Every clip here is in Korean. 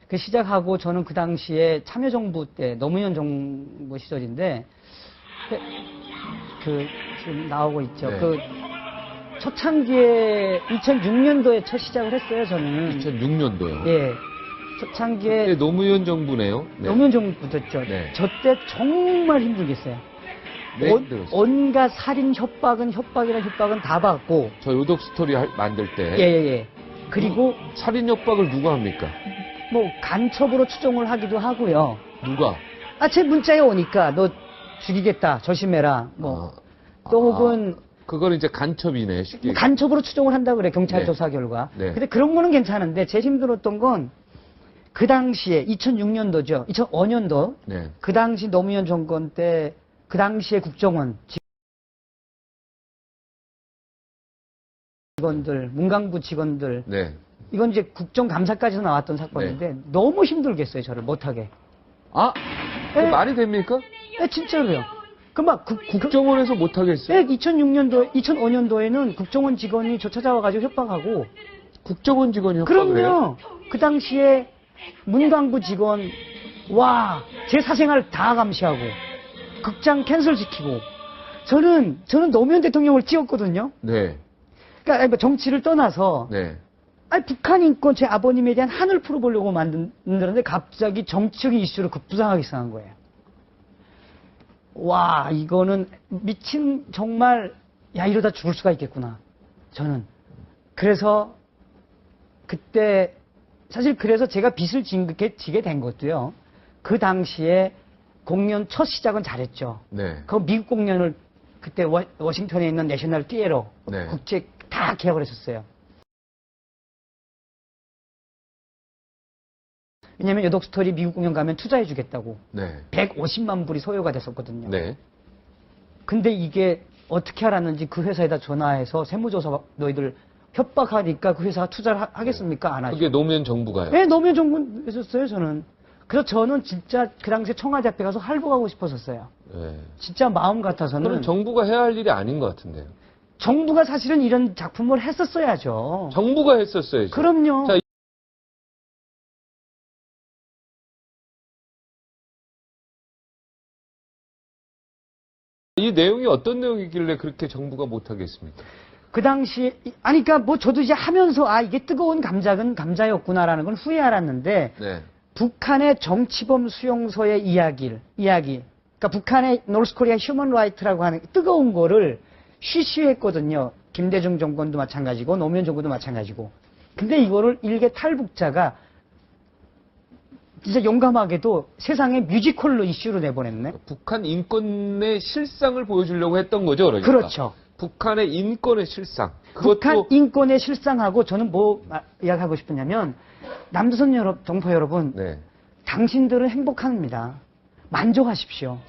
그 시작하고 저는 그 당시에 참여정부 때 노무현 정부 시절인데 그 지금 나오고 있죠. 네. 그 초창기에 2006년도에 첫 시작을 했어요. 저는 2006년도요. 예 초창기에 네, 노무현 정부네요. 네. 노무현 정부 됐죠. 네. 저 때 정말 힘들겠어요. 네, 힘들었어요. 온갖 살인 협박은 다 받고 저 요독 스토리 만들 때 예예예. 그리고 살인 협박을 누가 합니까? 뭐 간첩으로 추종을 하기도 하고요. 누가? 제 문자에 오니까 너 죽이겠다 조심해라 뭐 또 혹은 그거는 이제 간첩이네 쉽게. 간첩으로 추종을 한다 그래 경찰 네. 조사 결과. 네. 근데 그런 거는 괜찮은데 제일 힘들었던 건 그 당시에 2006년도죠. 2005년도 네. 그 당시 노무현 정권 때 그 당시에 국정원 직원들, 문광부 직원들 네. 이건 이제 국정감사까지도 나왔던 사건인데 너무 힘들겠어요 저를 못하게. 아, 그 네. 말이 됩니까? 네, 진짜로요. 그막 국정원에서 못 하겠어요? 2005년도에는 국정원 직원이 저 찾아와가지고 협박하고. 국정원 직원이 협박을 해요? 그럼요. 그 당시에 문광부 직원, 제 사생활 다 감시하고, 극장 캔슬 시키고, 저는 노무현 대통령을 찍었거든요. 네. 그러니까 뭐 정치를 떠나서, 네. 북한 인권 제 아버님에 대한 한을 풀어보려고 만드는데 갑자기 정치적인 이슈로 급부상하기 시작한 거예요. 이거는 미친 정말 이러다 죽을 수가 있겠구나. 저는 그래서 그때 사실 그래서 제가 빚을 지게 된 것도요. 그 당시에 공연 첫 시작은 잘했죠. 네. 그 미국 공연을 그때 워싱턴에 있는 내셔널 티에러 네. 국제 다 계약을 했었어요. 왜냐면 요독 스토리 미국 공연 가면 투자해 주겠다고. 네. 150만 불이 소요가 됐었거든요. 네. 근데 이게 어떻게 알았는지 그 회사에다 전화해서 세무조사 너희들 협박하니까 그 회사가 투자를 하겠습니까? 안 하죠. 그게 노무현 정부가요? 네, 노무현 정부 했었어요, 저는. 그래서 저는 진짜 그 당시에 청와대 앞에 가서 할복하고 싶었었어요. 네. 진짜 마음 같아서는. 그럼 정부가 해야 할 일이 아닌 것 같은데요. 정부가 사실은 이런 작품을 했었어야죠. 정부가 했었어야죠. 그럼요. 자, 이 내용이 어떤 내용이길래 그렇게 정부가 못하겠습니까? 그 당시, 그러니까 뭐 저도 이제 하면서 이게 뜨거운 감작은 감자였구나라는 건 후에 알았는데, 네. 북한의 정치범 수용소의 이야기. 그러니까 북한의 노스코리아 휴먼 라이트라고 하는 뜨거운 거를 쉬쉬했거든요. 김대중 정권도 마찬가지고 노무현 정부도 마찬가지고. 근데 이거를 일개 탈북자가 진짜 용감하게도 세상에 뮤지컬로 이슈로 내보냈네. 북한 인권의 실상을 보여주려고 했던 거죠, 그러니까. 그렇죠. 북한의 인권의 실상. 북한 인권의 실상하고 저는 뭐 이야기하고 싶으냐면 남조선 동포 여러분, 네. 당신들은 행복합니다. 만족하십시오.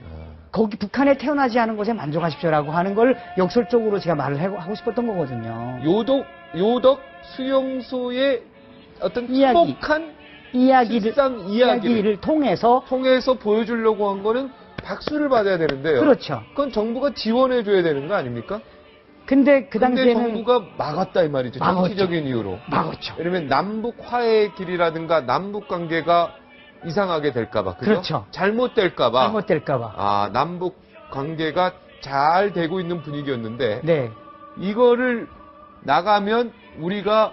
거기 북한에 태어나지 않은 곳에 만족하십시오라고 하는 걸 역설적으로 제가 말을 하고 싶었던 거거든요. 요덕 수용소의 어떤 이야기. 행복한 이야기를 실상 이야기를 통해서 보여주려고 한 거는 박수를 받아야 되는데요. 그렇죠. 그건 정부가 지원해 줘야 되는 거 아닙니까? 근데 그 근데 당시에는 정부가 막았다 이 말이죠. 막았죠. 정치적인 이유로. 막았죠. 왜냐면 남북 화해의 길이라든가 남북 관계가 이상하게 될까봐. 그렇죠. 잘못될까봐. 잘못될까봐. 남북 관계가 잘 되고 있는 분위기였는데. 네. 이거를 나가면 우리가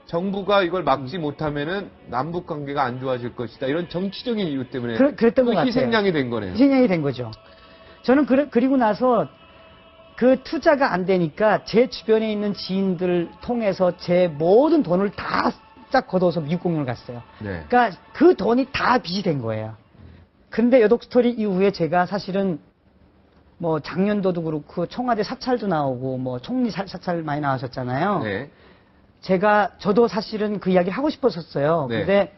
정부가 이걸 막지 못하면은 남북 관계가 안 좋아질 것이다. 이런 정치적인 이유 때문에 그랬던 것 같아요. 희생양이 된 거네요. 희생양이 된 거죠. 저는 그리고 나서 그 투자가 안 되니까 제 주변에 있는 지인들을 통해서 제 모든 돈을 다 싹 걷어서 미국 공연을 갔어요. 네. 그러니까 그 돈이 다 빚이 된 거예요. 근데 요독 스토리 이후에 제가 사실은 뭐 작년도도 그렇고 청와대 사찰도 나오고 뭐 총리 사찰 많이 나오셨잖아요. 네. 저도 사실은 그 이야기 하고 싶었었어요. 네. 근데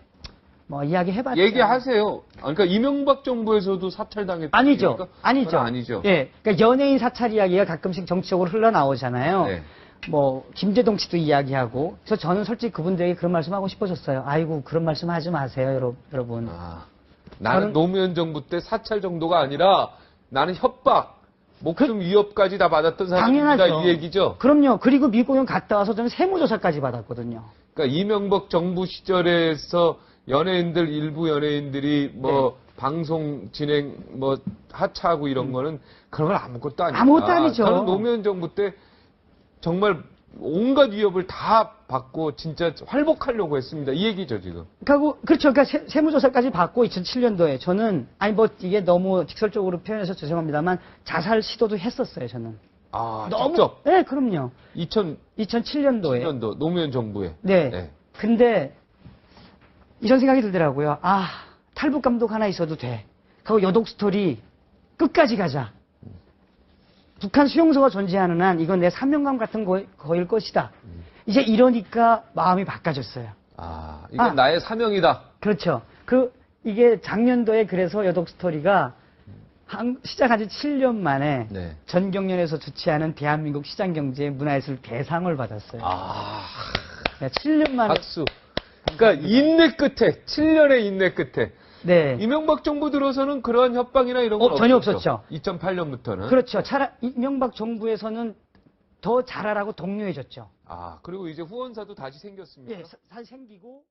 뭐 이야기 해봤자 얘기하세요. 그러니까 이명박 정부에서도 사찰당했던 아니죠. 겁니까? 아니죠. 그건 아니죠. 예. 그러니까 연예인 사찰 이야기가 가끔씩 정치적으로 흘러나오잖아요. 네. 뭐 김재동 씨도 이야기하고. 그래서 저는 솔직히 그분들에게 그런 말씀하고 싶어졌어요. 아이고 그런 말씀 하지 마세요, 여러분. 나는 노무현 정부 때 사찰 정도가 아니라 나는 협박, 목숨 위협까지 다 받았던 사람입니다. 당연하죠. 이 얘기죠. 그럼요. 그리고 미국 공연 갔다 와서 저는 세무조사까지 받았거든요. 그러니까 이명박 정부 시절에서 연예인들, 일부 연예인들이 뭐, 네. 방송 진행, 뭐, 하차하고 이런 거는 그런 건 아무것도 아니다. 아무것도 아니죠. 저는 노무현 정부 때 정말 온갖 위협을 다 받고 진짜 활복하려고 했습니다. 이 얘기죠, 지금. 그렇죠. 그러니까 세무조사까지 받고 2007년도에 저는 아니 뭐 이게 너무 직설적으로 표현해서 죄송합니다만 자살 시도도 했었어요. 저는. 아, 너무 직접. 네, 그럼요. 2007년도 2007년도에. 노무현 정부에. 네. 네. 근데 이런 생각이 들더라고요. 아, 탈북 감독 하나 있어도 돼. 그리고 여독 스토리 끝까지 가자. 북한 수용소가 존재하는 한 이건 내 사명감 같은 거일 것이다. 이제 이러니까 마음이 바꿔졌어요. 아, 이건 나의 사명이다. 그렇죠. 이게 작년도에 그래서 여독 스토리가 시작한 지 7년 만에 네. 전경련에서 주최하는 대한민국 시장경제 문화예술 대상을 받았어요. 아, 7년 만에. 박수. 그러니까 인내 끝에, 7년의 인내 끝에. 네. 이명박 정부 들어서는 그런 협박이나 이런 건 전혀 없었죠. 없었죠. 2008년부터는. 그렇죠. 이명박 정부에서는 더 잘하라고 독려해줬죠. 아, 그리고 이제 후원사도 다시 생겼습니다. 예, 사실 생기고.